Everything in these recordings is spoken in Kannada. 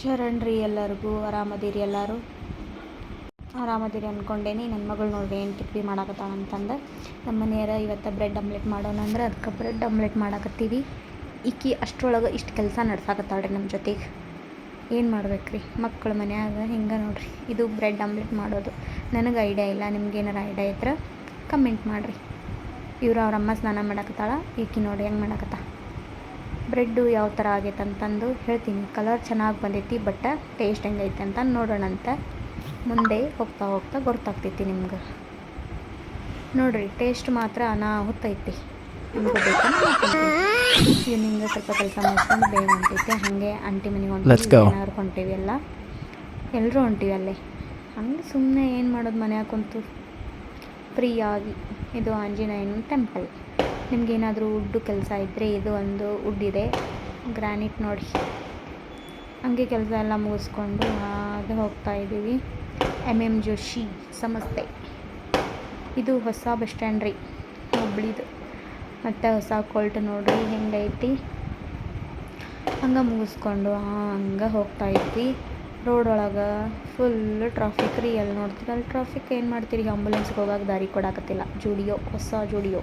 ಶರಣ್ರಿ ಎಲ್ಲರಿಗೂ ಆರಾಮದಿರಿ ಎಲ್ಲರೂ ಆರಾಮದಿರಿ ಅಂದ್ಕೊಂಡೇನಿ. ನನ್ನ ಮಗಳು ನೋಡ್ರಿ ಏನು ಟಿಪ್ಪಿ ಮಾಡಾಕತ್ತಾಳ ಅಂತಂದು ನಮ್ಮ ಮನೆಯವ್ರು ಇವತ್ತು ಬ್ರೆಡ್ ಆಮ್ಲೆಟ್ ಮಾಡೋಣ ಅಂದ್ರೆ ಅದಕ್ಕೆ ಬ್ರೆಡ್ ಆಮ್ಲೆಟ್ ಮಾಡಾಕತ್ತೀವಿ. ಈಕಿ ಅಷ್ಟರೊಳಗೆ ಇಷ್ಟು ಕೆಲಸ ನಡ್ಸಾಕತ್ತಾಳ್ರಿ ನಮ್ಮ ಜೊತೆಗೆ. ಏನು ಮಾಡ್ಬೇಕ್ರಿ ಮಕ್ಕಳು ಮನ್ಯಾಗ ಹಿಂಗೆ ನೋಡ್ರಿ. ಇದು ಬ್ರೆಡ್ ಆಮ್ಲೆಟ್ ಮಾಡೋದು ನನಗೆ ಐಡಿಯಾ ಇಲ್ಲ. ನಿಮ್ಗೇನಾರ ಐಡಿಯಾ ಇದ್ರೆ ಕಮೆಂಟ್ ಮಾಡಿರಿ. ಅವ್ರ ಅಮ್ಮ ಸ್ನಾನ ಮಾಡಾಕತ್ತಾಳ, ಈಕಿ ನೋಡಿ ಹೆಂಗೆ ಮಾಡಾಕತ್ತ. ಬ್ರೆಡ್ಡು ಯಾವ ಥರ ಆಗೈತೆ ಅಂತಂದು ಹೇಳ್ತೀನಿ. ಕಲರ್ ಚೆನ್ನಾಗಿ ಬಂದೈತಿ, ಬಟ್ ಟೇಸ್ಟ್ ಹೆಂಗೈತೆ ಅಂತ ನೋಡೋಣಂತ. ಮುಂದೆ ಹೋಗ್ತಾ ಹೋಗ್ತಾ ಗೊತ್ತಾಗ್ತೈತಿ ನಿಮ್ಗೆ. ನೋಡಿರಿ ಟೇಸ್ಟ್ ಮಾತ್ರ ಅನಾಹುತೈತಿ. ನಿಮ್ಗೆ ನಿಂಗೆ ಸ್ವಲ್ಪ ಕೆಲಸ ಮಾಡ್ಕೊಂಡು ಬೇಗ ಹೊಂಟೈತೆ. ಹಾಗೆ ಆಂಟಿ ಮನೆಗೆ ಹೊಂಟೀವಿ, ಹೊಂಟೀವಿ ಎಲ್ಲರೂ ಹೊಂಟೀವಿ ಅಲ್ಲೇ. ಹಂಗೆ ಸುಮ್ಮನೆ ಏನು ಮಾಡೋದು ಮನ್ಯಾಗ ಕುಂತು ಫ್ರೀಯಾಗಿ. ಇದು ಆಂಜನೇಯನ ಟೆಂಪಲ್. ನಿಮ್ಗೇನಾದರೂ ಉಡ್ಡು ಕೆಲಸ ಇದ್ದರೆ ಇದು ಒಂದು ಉಡ್ಡಿದೆ, ಗ್ರಾನೈಟ್ ನೋಡಿ. ಹಂಗೆ ಕೆಲಸ ಎಲ್ಲ ಮುಗಿಸ್ಕೊಂಡು ಹಾಗೆ ಹೋಗ್ತಾ ಇದ್ದೀವಿ. MM ಜೋಶಿ ಸಂಸ್ಥೆ. ಇದು ಹೊಸ ಬಸ್ ಸ್ಟ್ಯಾಂಡ್ ರೀ, ಹುಬ್ಳಿದು. ಮತ್ತು ಹೊಸ ಕೋಲ್ಟ್ ನೋಡ್ರಿ ಹೆಂಗೈತಿ. ಹಂಗೆ ಮುಗಿಸ್ಕೊಂಡು ಹಂಗೆ ಹೋಗ್ತಾ ಇದ್ವಿ. ರೋಡ್ ಒಳಗೆ ಫುಲ್ ಟ್ರಾಫಿಕ್ ರೀ. ಎಲ್ಲಿ ನೋಡ್ತೀರಿ ಅಲ್ಲಿ ಟ್ರಾಫಿಕ್. ಏನು ಮಾಡ್ತೀರಿ, ಆಂಬುಲೆನ್ಸ್ಗೆ ಹೋಗೋಕೆ ದಾರಿ ಕೊಡಾಕತ್ತಿಲ್ಲ. ಜುಡಿಯೋ, ಹೊಸ ಜುಡಿಯೋ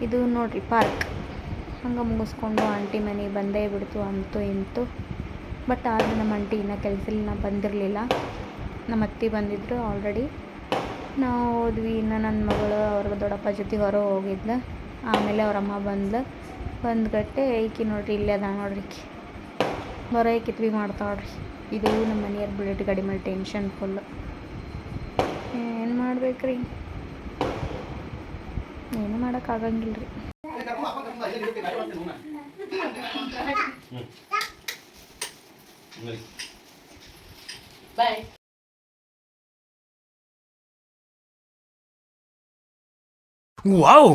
ಇದು ನೋಡ್ರಿ ಪಾರ್ಕ್. ಹಂಗೆ ಮುಗಿಸ್ಕೊಂಡು ಆಂಟಿ ಮನೆಗೆ ಬಂದೇ ಬಿಡ್ತು ಅಂತೂ ಇಂತು. ಬಟ್ ಆದರೆ ನಮ್ಮ ಆಂಟಿ ಇನ್ನೂ ಕೆಲಸಲಿನ ಬಂದಿರಲಿಲ್ಲ. ನಮ್ಮ ಅತ್ತೆ ಬಂದಿದ್ದರು ಆಲ್ರೆಡಿ. ನಾವು ಹೋದ್ವಿ. ಇನ್ನು ನನ್ನ ಮಗಳು ಅವ್ರ ದೊಡ್ಡಪ್ಪ ಜೊತೆ ಹೊರ ಹೋಗಿದ್ಲು. ಆಮೇಲೆ ಅವರಮ್ಮ ಬಂದ್ಗಟ್ಟೆ ಈಕಿ ನೋಡ್ರಿ ಇಲ್ಲೇ ಅದ ನೋಡ್ರಿ. ಹೊರ ಕಿತ್ವಿ ಮಾಡ್ತಾಳ್ರಿ. ಇದು ನಮ್ಮ ಮನೆಯವ್ರ ಬುಲೆಟ್ ಗಾಡಿ ಮೇಲೆ ಟೆನ್ಷನ್ ಫುಲ್. ಏನು ಮಾಡ್ಬೇಕ್ರಿ, ಏನು ಮಾಡೋಕ್ಕಾಗಂಗಿಲ್ಲ ರೀ. Wow!